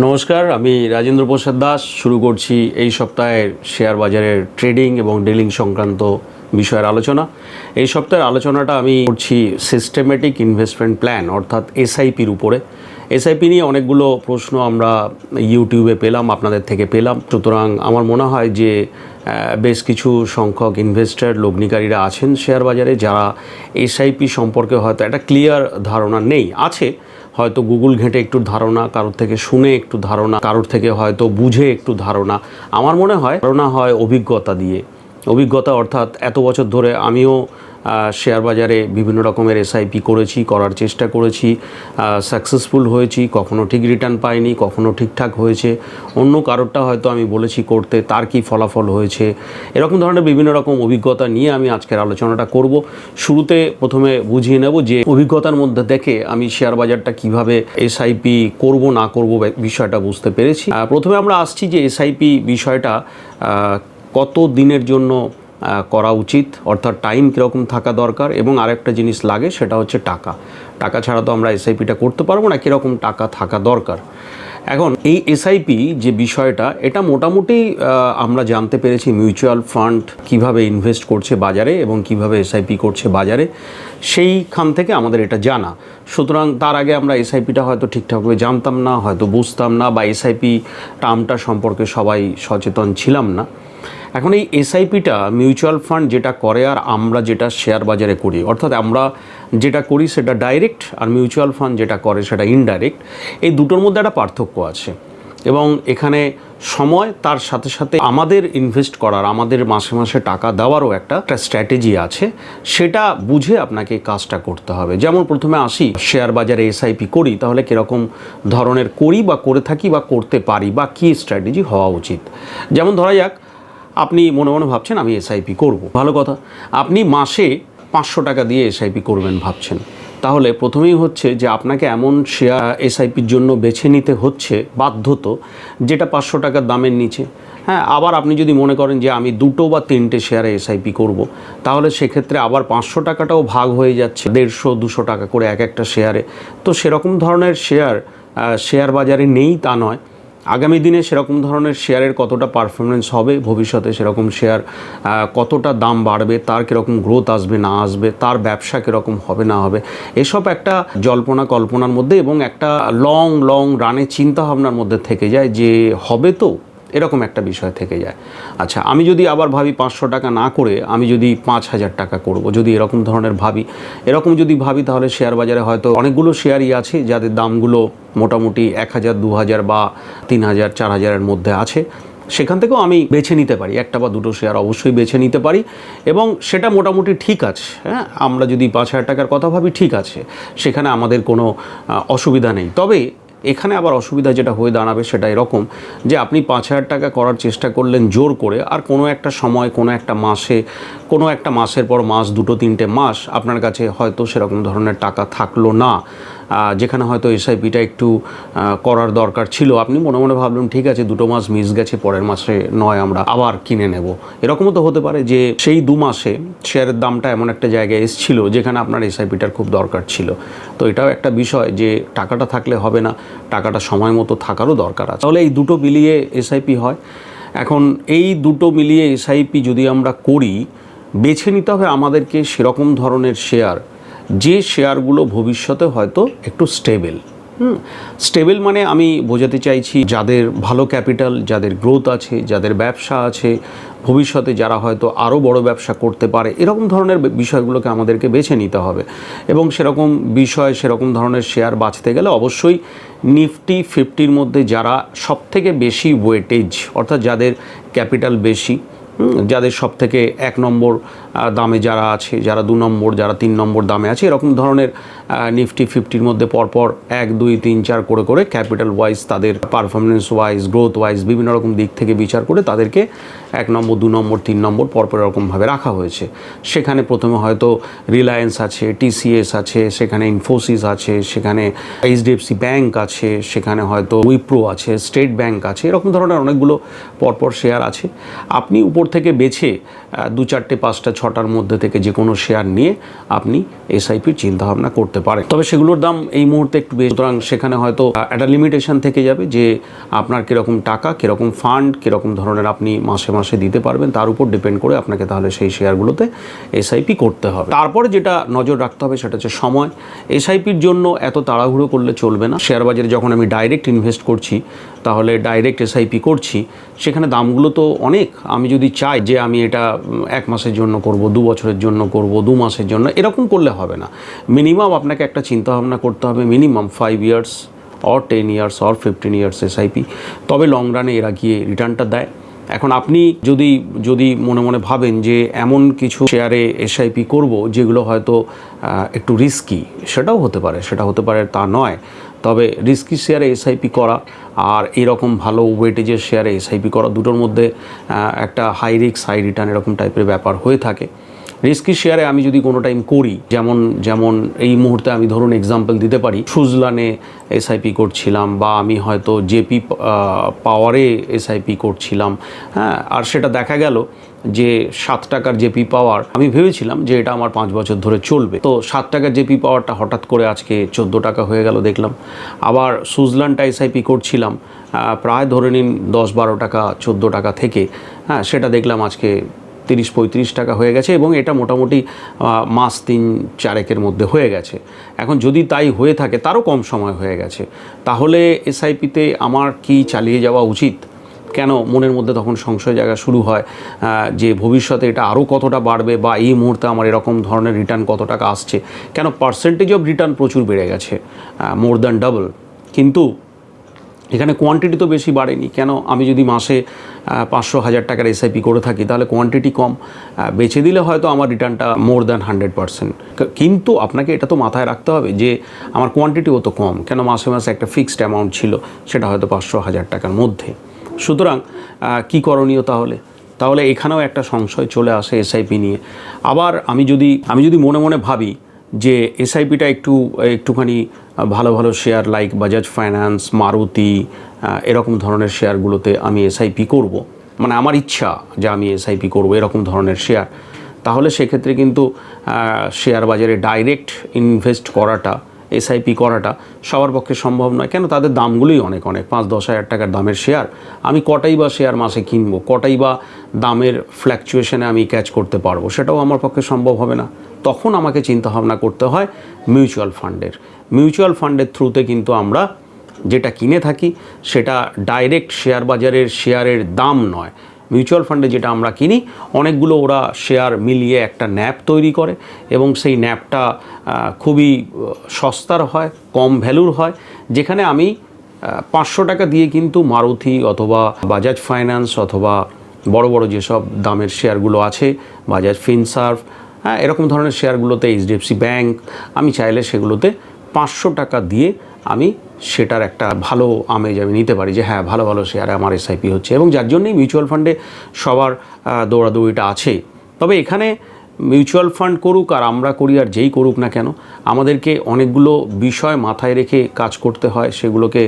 নমস্কার, আমি রাজেন্দ্র প্রসাদ দাস শুরু করছি এই সপ্তাহের শেয়ার বাজারের ট্রেডিং এবং ডিলিং সংক্রান্ত বিষয়ের আলোচনা। এই সপ্তাহের আলোচনাটা আমি করছি সিস্টেমেটিক ইনভেস্টমেন্ট প্ল্যান অর্থাৎ এসআইপির উপরে। এসআইপি নিয়ে অনেকগুলো প্রশ্ন আমরা ইউটিউবে পেলাম, আপনাদের থেকে পেলাম। সুতরাং আমার মনে হয় যে বেশ কিছু সংখ্যক ইনভেস্টর লগ্নিকারীরা আছেন শেয়ার বাজারে যারা এসআইপি সম্পর্কে হয়তো একটা ক্লিয়ার ধারণা নেই, আছে হয়তো গুগল ঘেঁটে একটু ধারণা, কারোর থেকে শুনে একটু ধারণা, কারোর থেকে হয়তো বুঝে একটু ধারণা। আমার মনে হয় ধারণা হয় অভিজ্ঞতা দিয়ে। অভিজ্ঞতা অর্থাৎ এত বছর ধরে আমিও শেয়ার বাজারে বিভিন্ন রকমের এসআইপি করেছি, করার চেষ্টা করেছি, সাকসেসফুল হয়েছি, কখনো ঠিক রিটার্ন পাইনি, কখনো ঠিকঠাক হয়েছে, অন্য কারোরটা হয়তো আমি বলেছি করতে, তার কি ফলাফল হয়েছে, এরকম ধরনের বিভিন্ন রকম অভিজ্ঞতা নিয়ে আমি আজকের আলোচনাটা করব। শুরুতে প্রথমে বুঝিয়ে নেব যে অভিজ্ঞতার মধ্যে দেখে আমি শেয়ার বাজারটা কিভাবে এসআইপি করব না করব বিষয়টা বুঝতে পেরেছি। প্রথমে আমরা আসছি যে এসআইপি বিষয়টা কত দিনের জন্য করা উচিত, অর্থাৎ টাইম কীরকম থাকা দরকার, এবং আরেকটা জিনিস লাগে সেটা হচ্ছে টাকা। টাকা ছাড়া তো আমরা এসআইপিটা করতে পারবো না, কীরকম টাকা থাকা দরকার। এখন এই এসআইপি যে বিষয়টা, এটা মোটামুটি আমরা জানতে পেরেছি মিউচুয়াল ফান্ড কিভাবে ইনভেস্ট করছে বাজারে এবং কিভাবে এসআইপি করছে বাজারে, সেইখান থেকে আমাদের এটা জানা। সুতরাং তার আগে আমরা এসআইপিটা হয়তো ঠিকঠাকভাবে জানতাম না, হয়তো বুঝতাম না, বা এসআইপি টার্মটা সম্পর্কে সবাই সচেতন ছিলাম না। এখন এই এসআইপিটা মিউচুয়াল ফান্ড যেটা করে আর আমরা যেটা শেয়ার বাজারে করি, অর্থাৎ আমরা যেটা করি সেটা ডাইরেক্ট, আর মিউচুয়াল ফান্ড যেটা করে সেটা ইনডাইরেক্ট। এই দুটোর মধ্যে একটা পার্থক্য আছে, এবং এখানে সময় তার সাথে সাথে আমাদের ইনভেস্ট করার, আমাদের মাসে মাসে টাকা দেওয়ারও একটা স্ট্র্যাটেজি আছে। সেটা বুঝে আপনাকে কাজটা করতে হবে। যেমন প্রথমে আসি, শেয়ার বাজারে এসআইপি করি তাহলে কীরকম ধরনের করি বা করে থাকি বা করতে পারি, বা কী স্ট্র্যাটেজি হওয়া উচিত। যেমন ধরা যাক, আপনি মনে মনে ভাবছেন আমি এসআইপি করব, ভালো কথা। আপনি মাসে 500 টাকা দিয়ে এসআইপি করবেন ভাবছেন, তাহলে প্রথমেই হচ্ছে যে আপনাকে এমন শেয়ার এসআইপির জন্য বেছে নিতে হচ্ছে বাধ্যত যেটা 500 টাকার দামের নিচে। হ্যাঁ, আবার আপনি যদি মনে করেন যে আমি 2 বা 3টে শেয়ারে এসআইপি করব, তাহলে সেক্ষেত্রে আবার 500 টাকাটাও ভাগ হয়ে যাচ্ছে 150-200 টাকা করে এক একটা শেয়ারে। তো সেরকম ধরনের শেয়ার বাজারে নেই তা নয়। আগামী দিনে সেরকম ধরনের শেয়ারের কতটা পারফরমেন্স হবে, ভবিষ্যতে সেরকম শেয়ার কতটা দাম বাড়বে, তার কীরকম গ্রোথ আসবে না আসবে, তার ব্যবসা কীরকম হবে না হবে, এসব একটা জল্পনা কল্পনার মধ্যে এবং একটা লং রানে চিন্তাভাবনার মধ্যে থেকে যায় যে হবে তো, এরকম একটা বিষয় থেকে যায়। আচ্ছা, আমি যদি আবার ভাবি 500 টাকা না করে আমি যদি 5000 টাকা করব, যদি এরকম ধরনের ভাবি, তাহলে শেয়ার বাজারে হয়তো অনেকগুলো শেয়ারই আছে যাদের দামগুলো মোটামুটি 1000, 2000 বা 3000, 4000-এর মধ্যে আছে। সেখান থেকেও আমি বেছে নিতে পারি, একটা বা দুটো শেয়ার অবশ্যই বেছে নিতে পারি, এবং সেটা মোটামুটি ঠিক আছে। হ্যাঁ, আমরা যদি 5000 টাকার কথা ভাবি, ঠিক আছে, সেখানে আমাদের কোনো অসুবিধা নেই। তবে এখানে আবার অসুবিধা যেটা হয়ে দাঁড়াবে সেটা এরকম যে আপনি 5000 টাকা করার চেষ্টা করলেন জোর করে, আর কোনো একটা সময়, কোনো একটা মাসের পর মাস, 2-3টে মাস আপনার কাছে হয়তো সেরকম ধরনের টাকা থাকলো না, যেখানে হয়তো এসআইপিটা একটু করার দরকার ছিল। আপনি মনে মনে ভাবলেন ঠিক আছে, 2 মাস মিস গেছে, পরের মাসে নয় আমরা আবার কিনে নেব। এরকমও তো হতে পারে যে সেই 2 মাসে শেয়ারের দামটা এমন একটা জায়গায় এসেছিল যেখানে আপনার এসআইপিটার খুব দরকার ছিল। তো এটাও একটা বিষয় যে টাকাটা থাকলে হবে না, টাকাটা সময় মতো থাকারও দরকার আছে। তাহলে এই দুটো মিলিয়ে এসআইপি হয়। এখন এই দুটো মিলিয়ে এসআইপি যদি আমরা করি, বেছে নিতে হবে আমাদেরকে সেরকম ধরনের শেয়ার, যে শেয়ারগুলো ভবিষ্যতে হয়তো একটু স্টেবল মানে আমি বোঝাতে চাইছি যাদের ভালো ক্যাপিটাল, যাদের গ্রোথ আছে, যাদের ব্যবসা আছে, ভবিষ্যতে যারা হয়তো আরও বড় ব্যবসা করতে পারে, এরকম ধরনের বিষয়গুলোকে আমাদেরকে বেছে নিতে হবে। এবং সেরকম ধরনের শেয়ার বাছতে গেলে অবশ্যই নিফটি 50-র মধ্যে যারা সবথেকে বেশি ওয়েটেজ, অর্থাৎ যাদের ক্যাপিটাল বেশি, যাদের সব থেকে 1 নম্বর দামে যারা আছে, যারা 2 নম্বর, যারা 3 নম্বর দামে আছে, এরকম ধরনের নিফটি 50-র মধ্যে পরপর 1, 2, 3, 4 করে ক্যাপিটাল ওয়াইজ, তাদের পারফরমেন্স ওয়াইজ, গ্রোথ ওয়াইজ বিভিন্ন রকম দিক থেকে বিচার করে তাদেরকে 1 নম্বর, 2 নম্বর, 3 নম্বর পরপর এরকমভাবে রাখা হয়েছে। সেখানে প্রথমে হয়তো রিলায়েন্স আছে, টিসিএস আছে, সেখানে ইনফোসিস আছে, সেখানে এইচডিএফসি ব্যাংক আছে, সেখানে হয়তো উইপ্রো আছে, স্টেট ব্যাংক আছে, এরকম ধরনের অনেকগুলো পরপর শেয়ার আছে। আপনি উপর থেকে বেছে 2, 4, 5, 6টার মধ্যে থেকে যে কোনো শেয়ার নিয়ে আপনি এসআইপির চিন্তাভাবনা করতে পারেন। তবে সেগুলোর দাম এই মুহূর্তে একটু বেশি, সুতরাং সেখানে হয়তো একটা লিমিটেশন থেকে যাবে যে আপনার কীরকম টাকা, কীরকম ফান্ড, কীরকম ধরনের আপনি মাসে মাসে দিতে পারবেন, তার উপর ডিপেন্ড করে আপনাকে তাহলে সেই শেয়ারগুলোতে এসআইপি করতে হবে। তারপরে যেটা নজর রাখতে হবে সেটা হচ্ছে সময়। এসআইপির জন্য এত তাড়াহুড়ো করলে চলবে না। শেয়ার বাজারে যখন আমি ডাইরেক্ট ইনভেস্ট করছি, তাহলে ডাইরেক্ট এসআইপি করছি, সেখানে দামগুলো তো অনেক। আমি যদি চাই যে আমি এটা 1 মাসের জন্য করব, 2 বছরের জন্য করব, 2 মাসের জন্য, এরকম করলে হবে না। মিনিমাম আপনাকে একটা চিন্তাভাবনা করতে হবে, minimum 5 years or 10 years or 15 years SIP, তবে লং রানে এরা গিয়ে রিটার্নটা দেয়। এখন আপনি যদি মনে মনে ভাবেন যে এমন কিছু শেয়ারে এসআইপি করব যেগুলো হয়তো একটু রিস্কি, সেটাও হতে পারে, সেটা হতে পারে তা নয়। তবে রিস্কি শেয়ারে এসআইপি করা আর এরকম ভালো ওয়েটেজের শেয়ারে এসআইপি করা, দুটোর মধ্যে একটা হাই রিস্ক হাই রিটার্ন এরকম টাইপের ব্যাপার হয়ে থাকে। রিস্কি শেয়ারে আমি যদি কোনো টাইম করি, যেমন এই মুহূর্তে আমি ধরুন এক্সাম্পল দিতে পারি, সুজলানে এসআইপি করছিলাম, বা আমি হয়তো জেপি পাওয়ারে এসআইপি করছিলাম, হ্যাঁ, আর সেটা দেখা গেল যে 7 টাকার জেপি পাওয়ার, আমি ভেবেছিলাম যে এটা আমার 5 বছর ধরে চলবে, তো 7 টাকার জেপি পাওয়ারটা হঠাৎ করে আজকে 14 টাকা হয়ে গেল দেখলাম। আবার সুজলানটা এসআইপি করছিলাম প্রায় ধরে নিন 10-12 টাকা 14 টাকা থেকে, হ্যাঁ, সেটা দেখলাম আজকে 30-35 টাকা হয়ে গেছে, এবং এটা মোটামুটি মাস 3-4 মধ্যে হয়ে গেছে। এখন যদি তাই হয়ে থাকে, তারও কম সময় হয়ে গেছে, তাহলে এসআইপিতে আমার কি চালিয়ে যাওয়া উচিত? কেন মনের মধ্যে তখন সংশয় জায়গা শুরু হয় যে ভবিষ্যতে এটা আরও কতটা বাড়বে, বা এই মুহূর্তে আমার এরকম ধরনের রিটার্ন কত টাকা আসছে, কেন পার্সেন্টেজ অফ রিটার্ন প্রচুর বেড়ে গেছে, মোর দ্যান ডাবল, কিন্তু এখানে কোয়ান্টিটি তো বেশি বাড়েনি। কেন আমি যদি মাসে 500-1000 টাকার এসআইপি করে থাকি, তাহলে কোয়ান্টিটি কম, বেচে দিলে হয়তো আমার রিটার্নটা মোর দ্যান 100%। কিন্তু আপনাকে এটা তো মাথায় রাখতে হবে যে আমার কোয়ান্টিটিও তো কম, কেন মাসে মাসে একটা ফিক্সড অ্যামাউন্ট ছিল, সেটা হয়তো 500-1000 টাকার মধ্যে। সুতরাং কী করণীয় তাহলে এখানেও একটা সংশয় চলে আসে এসআইপি নিয়ে। আবার আমি যদি মনে মনে ভাবি যে এসআইপিটা একটুখানি ভালো ভালো share like Bajaj finance, Maruti, এরকম ধরনের শেয়ারগুলোতে আমি এসআইপি করব, মানে আমার ইচ্ছা যে আমি এসআইপি করব এরকম ধরনের শেয়ার, তাহলে সেক্ষেত্রে কিন্তু শেয়ার বাজারে ডাইরেক্ট ইনভেস্ট করাটা, এসআইপি করাটা সবার পক্ষে সম্ভব নয়। কেন, তাদের দামগুলোই অনেক 5-10 হাজার টাকার দামের শেয়ার, আমি কটাই বা শেয়ার মাসে কিনবো, কটাই বা দামের ফ্ল্যাকচুয়েশনে আমি ক্যাচ করতে পারবো, সেটাও আমার পক্ষে সম্ভব হবে না। তখন আমাকে চিন্তাভাবনা করতে হয় মিউচুয়াল ফান্ডের থ্রুতে কিন্তু আমরা যেটা কিনে থাকি সেটা ডাইরেক্ট শেয়ার বাজারের শেয়ারের দাম নয়। মিউচুয়াল ফান্ডে যেটা আমরা কিনি, অনেকগুলো ওরা শেয়ার মিলিয়ে একটা ন্যাপ তৈরি করে, এবং সেই ন্যাপটা খুবই সস্তার হয়, কম ভ্যালুর হয়, যেখানে আমি 500 টাকা দিয়ে কিন্তু মারুতি অথবা বাজাজ ফাইন্যান্স অথবা বড় বড় যেসব দামের শেয়ারগুলো আছে, বাজাজ ফিনসার্ভ, হ্যাঁ, এরকম ধরনের শেয়ারগুলোতে, এইচডিএফসি ব্যাঙ্ক, আমি চাইলে সেগুলোতে 500 টাকা দিয়ে আমি সেটার একটা ভালো আমেজ আমি নিতে পারি যে হ্যাঁ, ভালো ভালো শেয়ারে আমার এসআইপি হচ্ছে, এবং যার জন্যই মিউচুয়াল ফান্ডে সবার দৌড়াদৌড়িটা আছে। তবে এখানে মিউচুয়াল ফান্ড করুক আর আমরা করি আর যেই করুক না কেন, আমাদেরকে অনেকগুলো বিষয় মাথায় রেখে কাজ করতে হয়, সেগুলোকে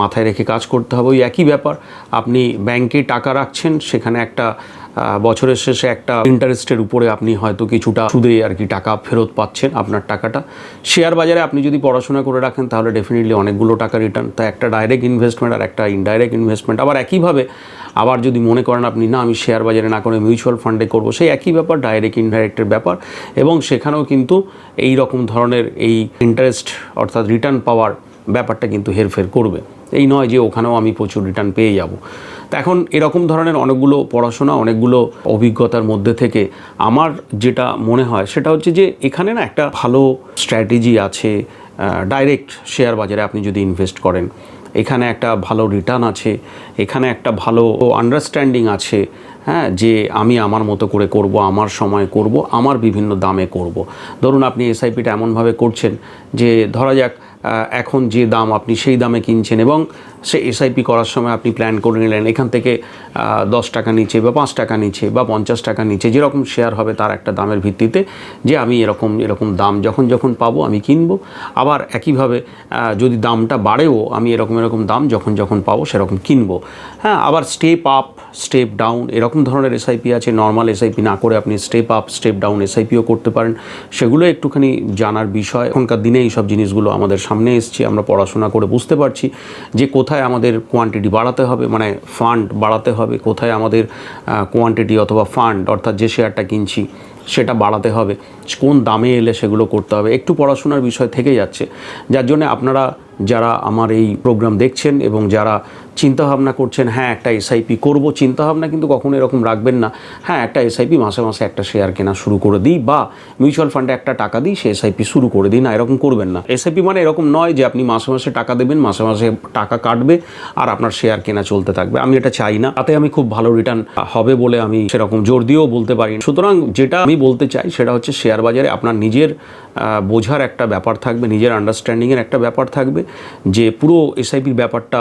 মাথায় রেখে কাজ করতে হবে। ওই একই ব্যাপার, আপনি ব্যাংকে টাকা রাখছেন, সেখানে একটা বছরের শেষে একটা ইন্টারেস্টের উপরে আপনি হয়তো কিছুটা সুদে আর কি টাকা ফেরত পাচ্ছেন আপনার টাকাটা। শেয়ার বাজারে আপনি যদি পড়াশোনা করে রাখেন, তাহলে ডেফিনেটলি অনেকগুলো টাকা রিটার্ন। তা একটা ডাইরেক্ট ইনভেস্টমেন্ট আর একটা ইনডাইরেক্ট ইনভেস্টমেন্ট। আবার একইভাবে আবার যদি মনে করেন আপনি না, আমি শেয়ার বাজারে না করে মিউচুয়াল ফান্ডে করব, সেই একই ব্যাপার, ডাইরেক্ট ইনডাইরেক্টের ব্যাপার, এবং সেখানেও কিন্তু এই রকম ধরনের এই ইন্টারেস্ট অর্থাৎ রিটার্ন পাওয়ার ব্যাপারটা কিন্তু হেরফের করবে। এই নয় যে ওখানেও আমি প্রচুর রিটার্ন পেয়ে যাব। তা এখন এরকম ধরনের অনেকগুলো পড়াশোনা, অনেকগুলো অভিজ্ঞতার মধ্যে থেকে আমার যেটা মনে হয় সেটা হচ্ছে যে এখানে না একটা ভালো স্ট্র্যাটেজি আছে। ডাইরেক্ট শেয়ার বাজারে আপনি যদি ইনভেস্ট করেন, এখানে একটা ভালো রিটার্ন আছে, এখানে একটা ভালো আন্ডারস্ট্যান্ডিং আছে, হ্যাঁ, যে আমি আমার মতো করে করব, আমার সময় করব, আমার বিভিন্ন দামে করব। ধরুন আপনি এসআইপিটা এমনভাবে করছেন যে ধরা যাক এখন যে দাম আপনি সেই দামে কিনছেন এবং সে এসআইপি করার সময় আপনি প্ল্যান করে নিলেন এখান থেকে 10 টাকা নিচে বা 5 টাকা নিচে বা 50 টাকা নিচে যেরকম শেয়ার হবে তার একটা দামের ভিত্তিতে যে আমি এরকম দাম যখন পাবো আমি কিনবো। আবার একইভাবে যদি দামটা বাড়েও আমি এরকম দাম যখন পাবো সেরকম কিনবো। হ্যাঁ, আবার স্টেপ আপ স্টেপ ডাউন এরকম ধরনের এসআইপি আছে। নর্মাল এসআইপি না করে আপনি স্টেপ আপ স্টেপ ডাউন এসআইপিও করতে পারেন। সেগুলো একটুখানি জানার বিষয়। এখনকার দিনে এই সব জিনিসগুলো আমাদের সামনে এসছে, আমরা পড়াশোনা করে বুঝতে পারছি যে কোথায় আমাদের কোয়ান্টিটি বাড়াতে হবে, মানে ফান্ড বাড়াতে হবে, কোথায় আমাদের কোয়ান্টিটি অথবা ফান্ড অর্থাৎ যে শেয়ারটা কিনছি সেটা বাড়াতে হবে, কোন দামে এলে সেগুলো করতে হবে। একটু পড়াশোনার বিষয় থেকে যাচ্ছে, যার জন্য আপনারা যারা আমার এই প্রোগ্রাম দেখছেন এবং যারা চিন্তাভাবনা করছেন হ্যাঁ একটা এসআইপি করবো, চিন্তাভাবনা কিন্তু কখনো এরকম রাখবেন না হ্যাঁ একটা এসআইপি মাসে মাসে একটা শেয়ার কেনা শুরু করে দিই বা মিউচুয়াল ফান্ডে একটা টাকা দিই সে এসআইপি শুরু করে দিই, না এরকম করবেন না। এসআইপি মানে এরকম নয় যে আপনি মাসে মাসে টাকা দেবেন, মাসে মাসে টাকা কাটবে আর আপনার শেয়ার কেনা চলতে থাকবে। আমি এটা চাই না, তাতে আমি খুব ভালো রিটার্ন হবে বলে আমি সেরকম জোর দিয়েও বলতে পারি না। সুতরাং যেটা আমি বলতে চাই সেটা হচ্ছে শেয়ার বাজারে আপনার নিজের বোঝার একটা ব্যাপার থাকবে, নিজের আন্ডারস্ট্যান্ডিংয়ের একটা ব্যাপার থাকবে, যে পুরো এসআইপির ব্যাপারটা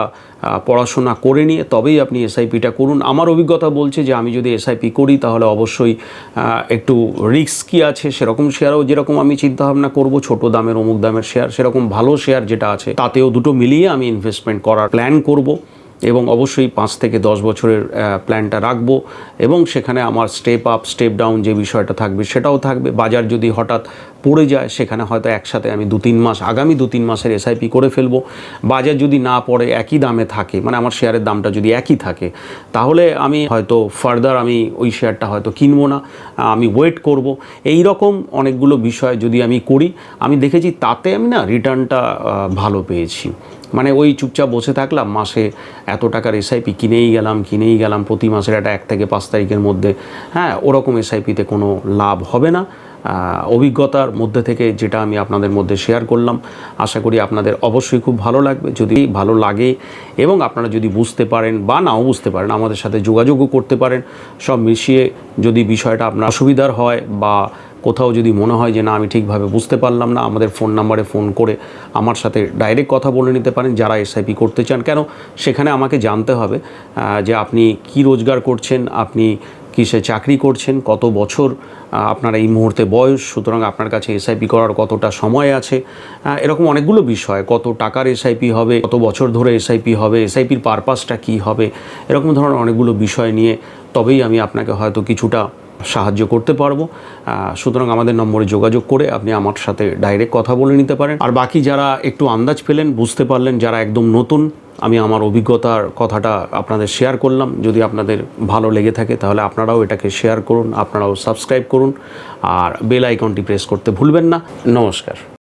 পড়াশোনা করে নিয়ে তবেই আপনি এসআইপিটা করুন। আমার অভিজ্ঞতা বলছে যে আমি যদি এসআইপি করি তাহলে অবশ্যই একটু রিস্কি আছে, সেরকম শেয়ারও যেরকম আমি চিন্তাভাবনা করব ছোট দামের অমুক দামের শেয়ার, সেরকম ভালো শেয়ার যেটা আছে তাতেও দুটো মিলিয়ে আমি ইনভেস্টমেন্ট করার প্ল্যান করব এবং অবশ্যই 5 থেকে 10 বছরের প্ল্যানটা রাখবো এবং সেখানে আমার স্টেপ আপ স্টেপ ডাউন যে বিষয়টা থাকবে সেটাও থাকবে। বাজার যদি হঠাৎ পড়ে যায় সেখানে হয়তো একসাথে আমি 2-3 মাস আগামী 2-3 মাসের এসআইপি করে ফেলবো। বাজার যদি না পড়ে একই দামে থাকে, মানে আমার শেয়ারের দামটা যদি একই থাকে, তাহলে আমি হয়তো ফার্দার আমি ওই শেয়ারটা হয়তো কিনবো না, আমি ওয়েট করব। এই রকম অনেকগুলো বিষয় যদি আমি করি, আমি দেখেছি তাতে আমি না রিটার্নটা ভালো পেয়েছি। মানে ওই চুপচাপ বসে থাকলাম, মাসে এত টাকার এসআইপি কিনেই গেলাম প্রতি মাসের একটা 1 থেকে 5 তারিখের মধ্যে, হ্যাঁ ওরকম এসআইপিতে কোনো লাভ হবে না। অভিজ্ঞতার মধ্যে থেকে যেটা আমি আপনাদের মধ্যে শেয়ার করলাম, আশা করি আপনাদের অবশ্যই খুব ভালো লাগবে। যদি ভালো লাগে এবং আপনারা যদি বুঝতে পারেন বা নাও বুঝতে পারেন আমাদের সাথে যোগাযোগও করতে পারেন। সব মিশিয়ে যদি বিষয়টা আপনার অসুবিধার হয় বা কোথাও যদি মনে হয় যে না আমি ঠিকভাবে বুঝতে পারলাম না, আমাদের ফোন নাম্বারে ফোন করে আমার সাথে ডাইরেক্ট কথা বলে নিতে পারেন যারা এসআইপি করতে চান। কেন সেখানে আমাকে জানতে হবে যে আপনি কি রোজগার করছেন, আপনি কিসে চাকরি করছেন, কত বছর আপনার এই মুহূর্তে বয়স, সুতরাং আপনার কাছে এসআইপি করার কতটা সময় আছে, এরকম অনেকগুলো বিষয়, কত টাকার এসআইপি হবে, কত বছর ধরে এসআইপি হবে, এসআইপির পারপাসটা কী হবে, এরকম ধরনের অনেকগুলো বিষয় নিয়ে তবেই আমি আপনাকে হয়তো কিছুটা সাহায্য করতে পারবো। সুতরাং আমাদের নম্বরে যোগাযোগ করে আপনি আমার সাথে ডাইরেক্ট কথা বলে নিতে পারেন। আর বাকি যারা একটু আন্দাজ পেলেন, বুঝতে পারলেন, যারা একদম নতুন, আমি আমার অভিজ্ঞতার কথাটা আপনাদের শেয়ার করলাম। যদি আপনাদের ভালো লেগে থাকে তাহলে আপনারাও এটাকে শেয়ার করুন, আপনারাও সাবস্ক্রাইব করুন আর বেল আইকনটি প্রেস করতে ভুলবেন না। নমস্কার।